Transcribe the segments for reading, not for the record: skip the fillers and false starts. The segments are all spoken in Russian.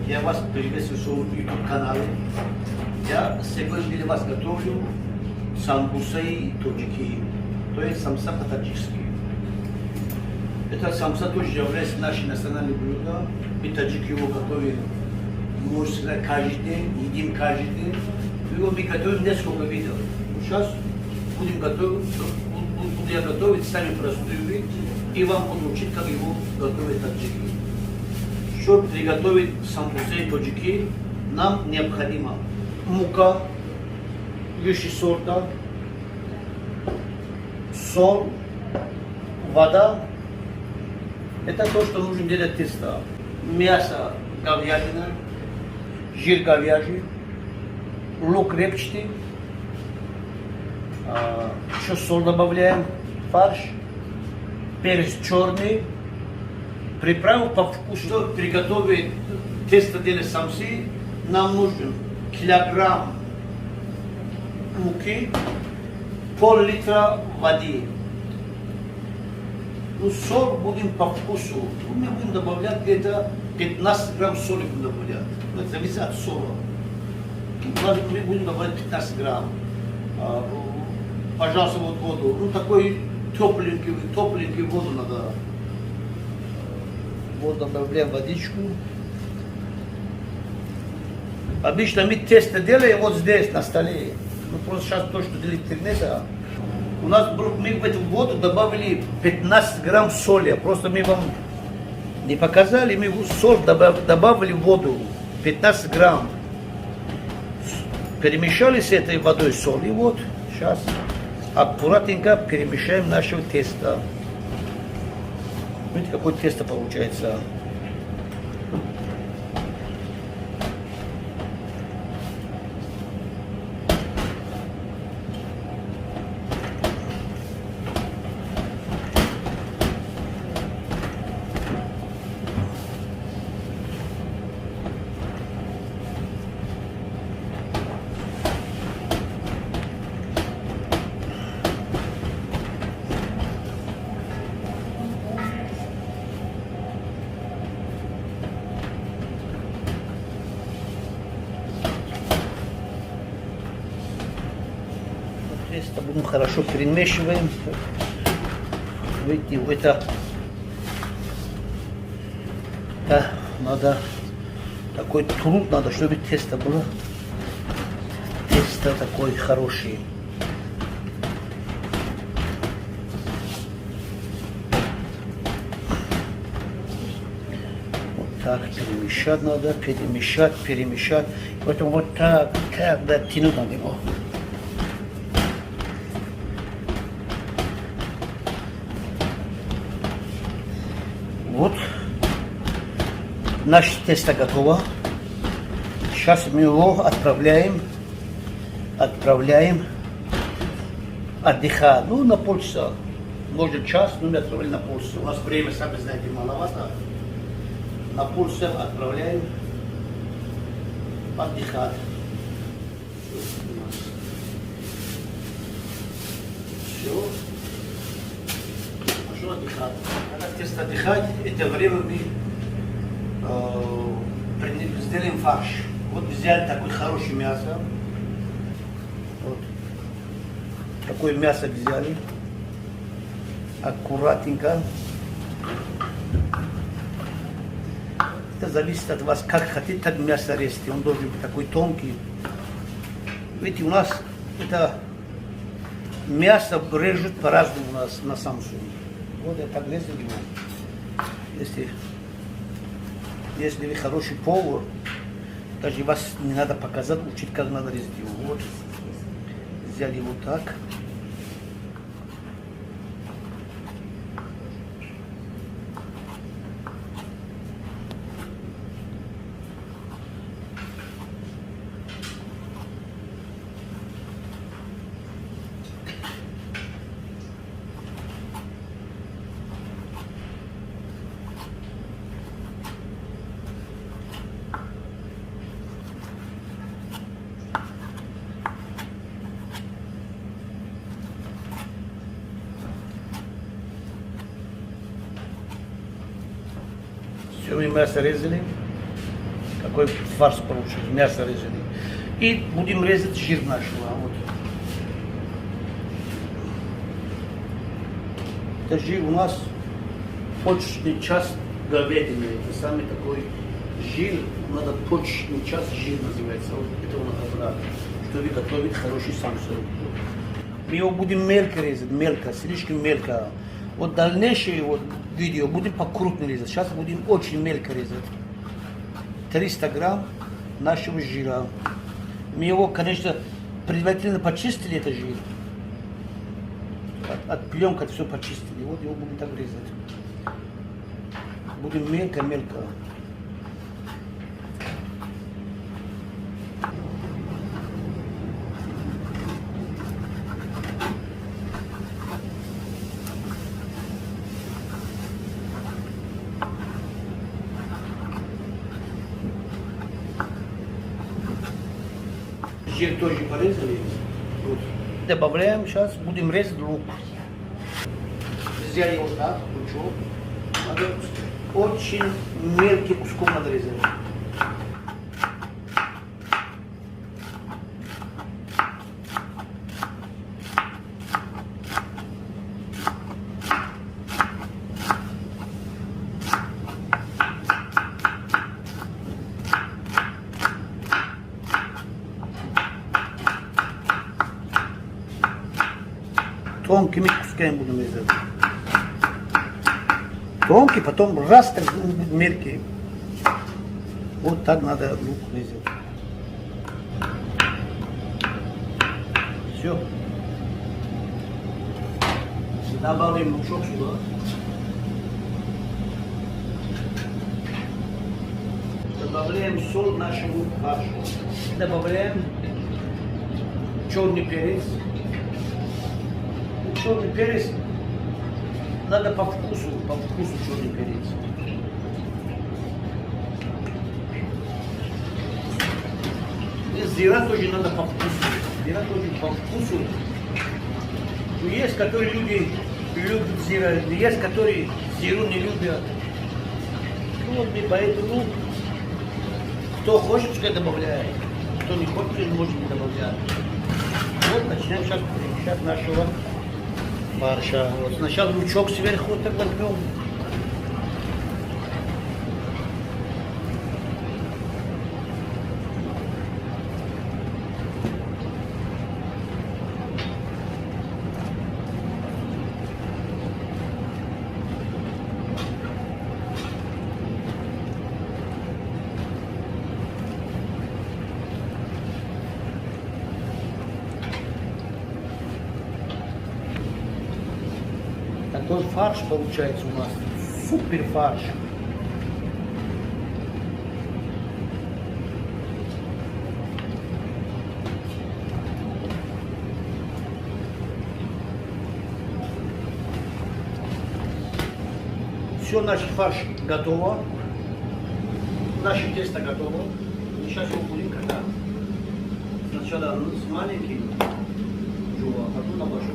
Я вас приветствую в своем YouTube-канале. Я сегодня для вас готовлю самбусы тоджики, то есть самса по-таджикски. Это самса тоже является нашим национальным блюдом. Мы таджики его готовим, можно сказать, каждый день, едим каждый день. Его мы готовим несколько видов. Сейчас будем я готовить самый простой вид и вам буду учить, как его готовить таджики. Чтобы приготовить самбусы тоджики, нам необходимо мука высшего сорта, соль, вода. Это то, что нужно для теста. Мясо говядина, жир говяжий, лук репчатый, еще соль добавляем, фарш, перец черный, приправу по вкусу. Чтобы приготовить тесто для самсы, нам нужен килограмм муки, пол-литра воды. Ну, соль будем по вкусу. Мы будем добавлять где-то 15 грамм соли будем добавлять. Это зависит от соли. Мы будем добавлять 15 грамм. Пожалуйста, вот воду. Ну, такой тепленький воду надо. Вот добавляем водичку. Обычно мы тесто делаем вот здесь, на столе. Ну, просто сейчас то, что для интернета. У нас мы в эту воду добавили 15 грамм соли. Просто мы вам не показали, мы соль добавили в воду 15 грамм. Перемешали с этой водой соль. И вот сейчас аккуратненько перемешаем наше тесто. Видите, какое тесто получается. Тесто будем хорошо перемешиваем. Видите, это надо такой труд надо, чтобы тесто было. Тесто такой хороший. Вот так перемешать надо, перемешать. Потом вот так, да, тянуть надо его. Вот, наше тесто готово. Сейчас мы его отправляем отдыхать. Ну, на полчаса. Может час, но мы отправляем на полчаса. У нас время, сами знаете, маловато. На полчаса отправляем отдыхать. Все. Отдыхать. Когда тесто отдыхать, это время мы сделаем фарш. Вот взяли такое хорошее мясо. Вот. Такое мясо взяли. Аккуратненько. Это зависит от вас, как хотите, так мясо резать. Он должен быть такой тонкий. Видите, у нас это мясо режут по-разному у нас на самсу. Вот я так резал его. Если вы хороший повар, даже вас не надо показать, учить, как надо резать его. Вот. Взяли его так. Все, мы мясо резали. Как такой фарш получился, мясо резаное. И будем резать жир нашего. Вот. Это жир у нас почечный час говядины. Это самый такой жир, надо почечный час жир называется. Вот это надо брать, чтобы готовить хороший самсу. Мы его будем мелко резать, мелко, слишком мелко. Вот дальнейшее вот видео будем покрупнее резать. Сейчас будем очень мелко резать. 300 грамм нашего жира. Мы его, конечно, предварительно почистили, это жир. От пленки все почистили. Вот его будем так резать. Будем мелко-мелко. Жир тоже порезали. Вот. Добавляем сейчас, будем резать лук. Взяли вот так, лучок. Надо очень мелким куском надо резать. Тонкими кусками будем резать. Тонкий, потом раз так мелкий. Вот так надо лук резать. Все. Добавим лучок сюда. Добавляем соль нашему фаршу. Добавляем черный перец. Черный перец надо по вкусу черный перец. И зира тоже надо по вкусу. Зира тоже по вкусу. Есть, которые люди любят зира, есть, которые зиру не любят. Ну, вот мы поэтому, кто хочет, пускай добавляет. Кто не хочет, может не добавлять. Вот начинаем сейчас перемешать нашего фарша. Вот сначала лучок сверху вот так возьмем. Такой фарш получается у нас. Супер фарш. Все, наш фарш готово. Наше тесто готово. И сейчас его будем катать. Сначала с маленьким жуа, а потом на большой.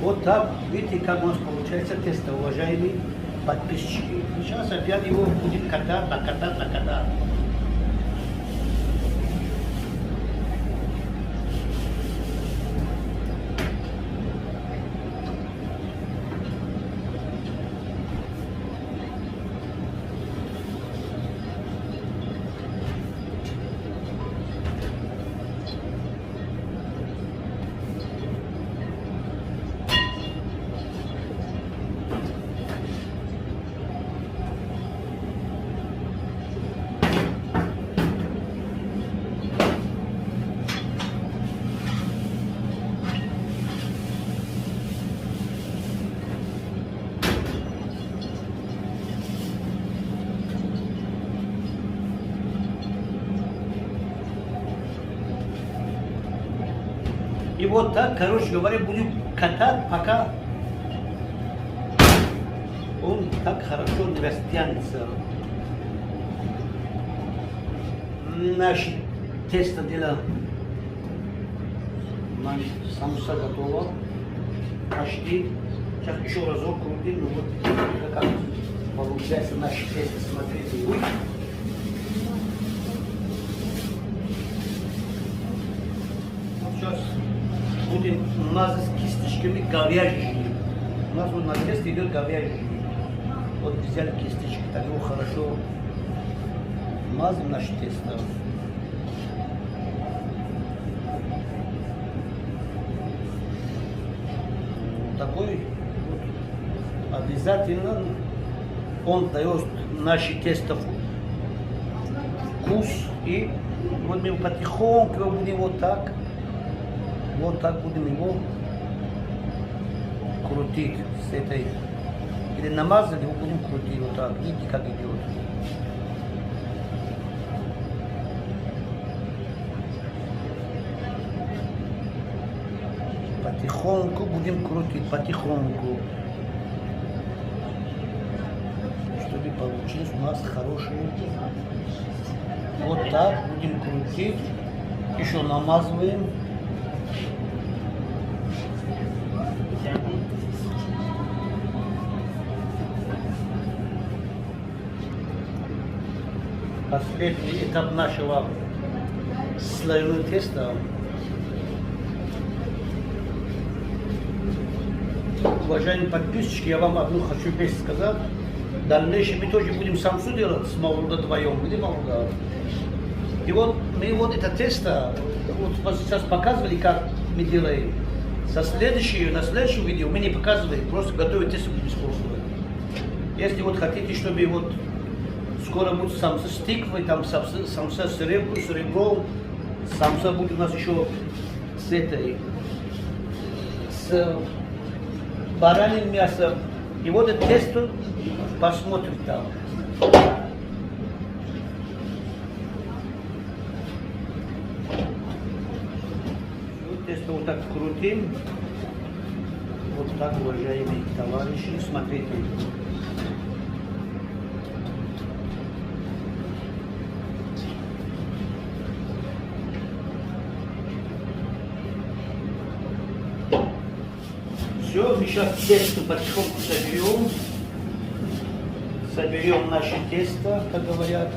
Вот так, видите, как у нас получается тесто, уважаемые подписчики. Сейчас опять его будем катать, накатать, накатать. И вот так, короче говоря, будем катать, пока он так хорошо не растянется. Наше тесто делаем. Самуса готова. Почти. Сейчас еще разок крутим. Ну вот как получается наше тесто. Смотрите. Сейчас будем мазать кисточками говяжьи. У нас вот на тесте идет говяжьи. Вот взяли кисточки, так его хорошо мазаем наше тесто. Такой вот, обязательно он дает наше тесто вкус. И вот мы потихоньку его будем вот так будем его крутить с этой. Или намазали, его будем крутить вот так. Видите, как идет. Потихоньку будем крутить, потихоньку. Чтобы получилось у нас хорошие. Вот так будем крутить. Еще намазываем. Последний этап нашего слоеного теста. Уважаемые подписчики, я вам одну хочу вещь сказать. В дальнейшем мы тоже будем самсу делать с Мавлуда вдвоем. Где Мавлуда? И вот мы вот это тесто, вот сейчас показывали, как мы делаем. На следующем видео мы не показываем, просто готовить тесто будем использовать. Если вот хотите, чтобы вот скоро будет самса с тыквой, там самса с ребром, самса будет у нас еще с этой, с бараньим мясом. И вот это тесто посмотрим там. Вот тесто вот так крутим. Вот так, уважаемые товарищи, смотрите. Все, мы сейчас тесто потихоньку соберем. Соберем наше тесто, как говорят.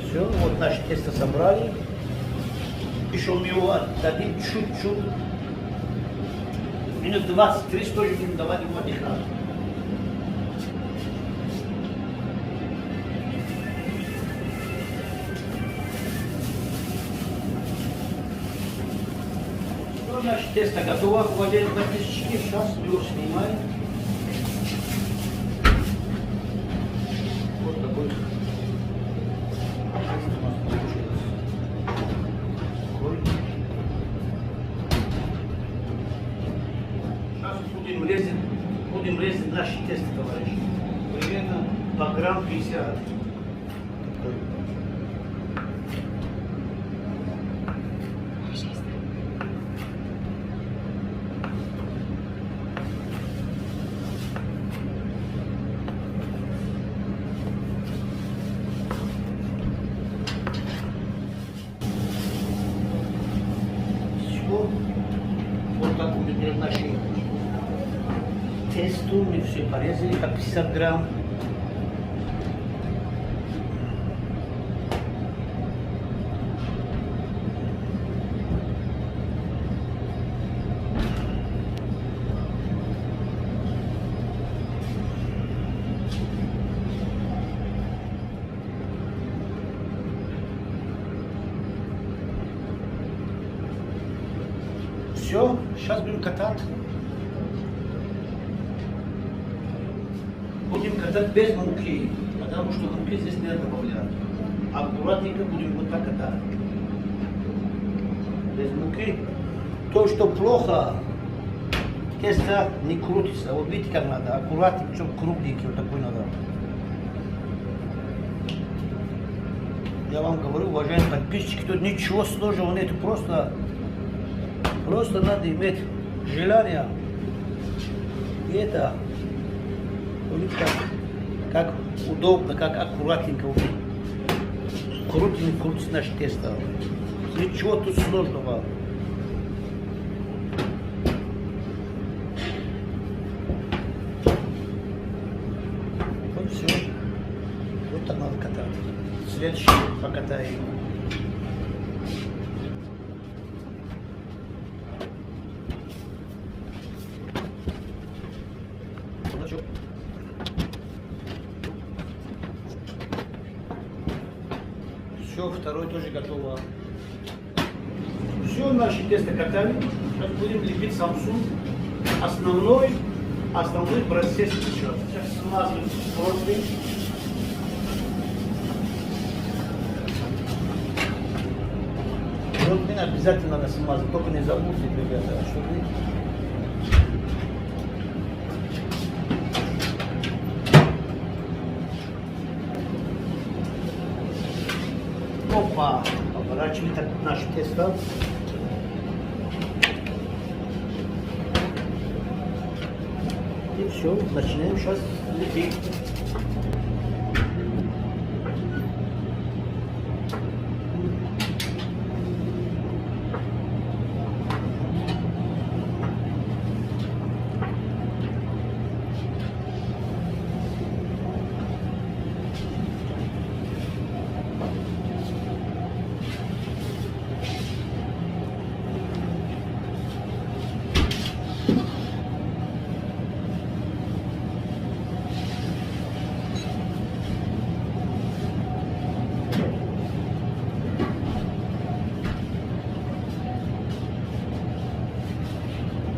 Все, вот наше тесто собрали. Еще мы его отдадим чуть-чуть. Минут 20-30 тоже будем давать ему отдыхать. Наше тесто готово, уважаемые подписчики. Сейчас мы его снимаем. Вот такой тесто у нас получилось. Сейчас будем резать наше тесто, товарищи. Примерно по грамм 50. Вот так будет делать наши тесто. Мы все порезали, как 50 грамм. Все, сейчас будем катать. Будем катать без муки, потому что муки здесь не добавлять. Аккуратненько будем вот так катать. Без муки. То, что плохо, тесто не крутится. Вот видите, как надо. Аккуратненько, причем кругленький, вот такой надо. Я вам говорю, уважаемые подписчики, тут ничего сложного нет, просто надо иметь желание. И это, как удобно, как аккуратненько крутить наше тесто. Ничего тут сложного. Вот все. Вот так надо катать. Следующий покатаем. Все, второй тоже готово. Все, наши тесто катали. Сейчас будем лепить самсу. Основной процесс сейчас. Сейчас смазываем противень. Противень обязательно надо смазать, только не забудьте, ребята, чтобы... Опа! Поворачиваем так наше тесто. И все, начинаем сейчас лепить.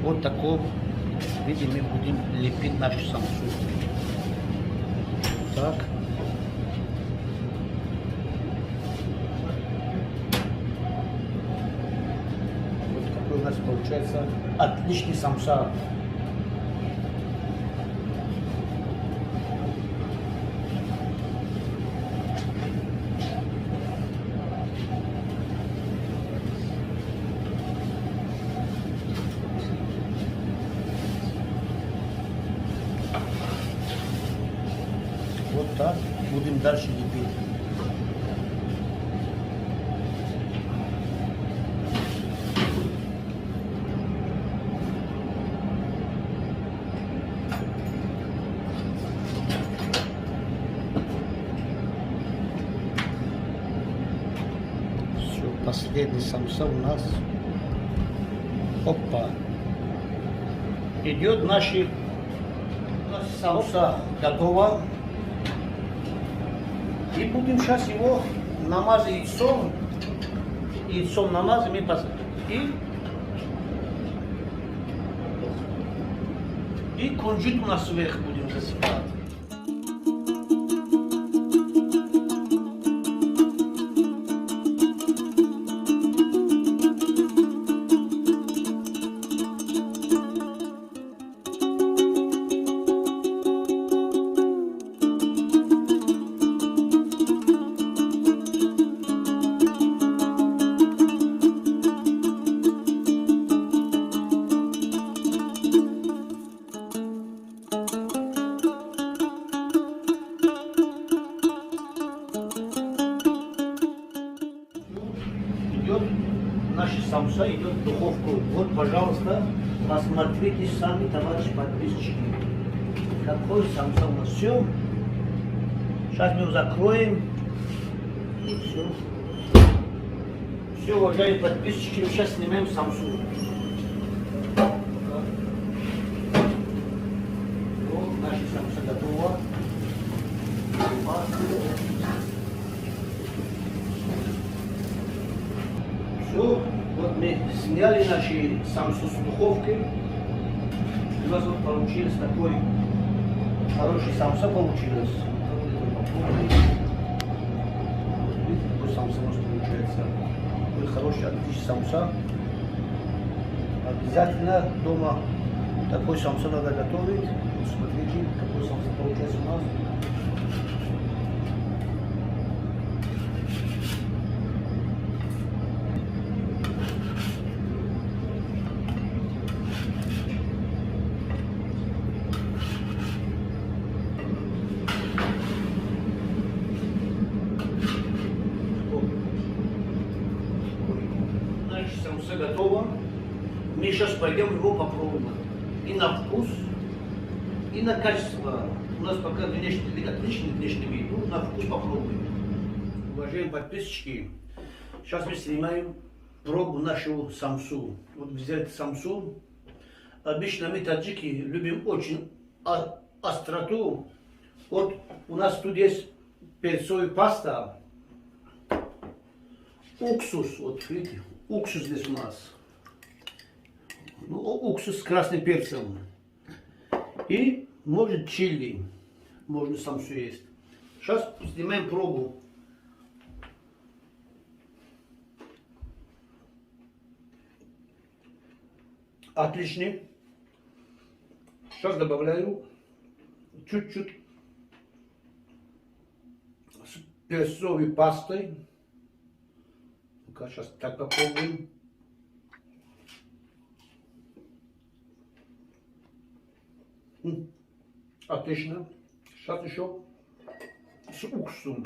Вот таком виде мы будем лепить нашу самсу. Так. Вот такой у нас получается отличный самса. Вот так будем дальше лепить. Все, последний самса у нас. Опа. Идет наши самса готова. И будем сейчас его намазать яйцом. Яйцом намазаем и кунжут у нас сверху будем засыпать. Наша самса идет в духовку. Вот, пожалуйста, посмотрите сами, товарищи подписчики. Какой самса у нас. Все. Сейчас мы его закроем. И все. Все, уважаемые подписчики, мы сейчас снимаем самсу. Вот, наша самса готова. Все, вот мы сняли наши самсу с духовки. У нас вот получилось такой хороший самса получилось. Видите, какой самса у нас получается. Такой хороший, отличный самса. Обязательно дома такой самса надо готовить. Смотрите, какой самса получается у нас. Мы сейчас пойдем его попробуем. И на вкус, и на качество. У нас пока внешний вид, отличный внешний вид. Ну, на вкус попробуем. Уважаемые подписчики, сейчас мы снимаем пробу нашего самсу. Вот взять самсу. Обычно мы, таджики, любим очень остроту. Вот у нас тут есть перцовая паста. Уксус, вот видите, уксус здесь у нас. Ну, уксус с красным перцем. И, может, чили. Можно самсу есть. Сейчас снимаем пробу. Отличный. Сейчас добавляю чуть-чуть с перцовой пастой. Ну-ка, сейчас так попробуем. Отлично. Сейчас еще с уксусом.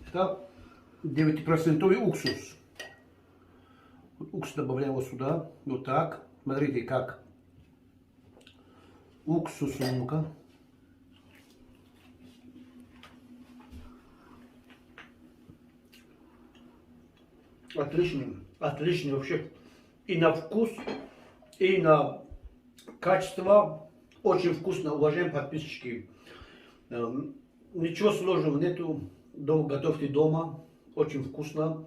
Это 9% уксус. Уксус добавляем вот сюда. Вот так. Смотрите, как. Уксус, ну-ка. Отличный. Отличный вообще. И на вкус, и на качество. Очень вкусно, уважаемые подписчики. Ничего сложного нету. Готовьте дома. Очень вкусно.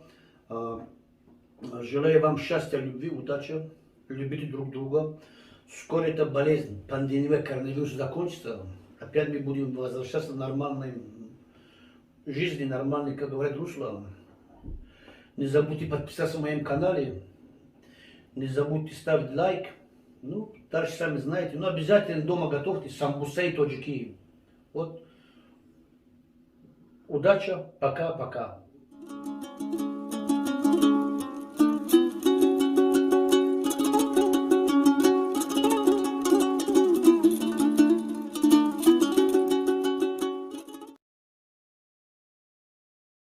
Желаю вам счастья, любви, удачи. Любите друг друга. Скоро эта болезнь, пандемия коронавируса закончится. Опять мы будем возвращаться в нормальной жизни, нормальной, как говорят, русло. Не забудьте подписаться на моем канале. Не забудьте ставить лайк. Ну, дальше сами знаете. Но обязательно дома готовьте самбуса и тоджики. Вот. Удачи. Пока-пока.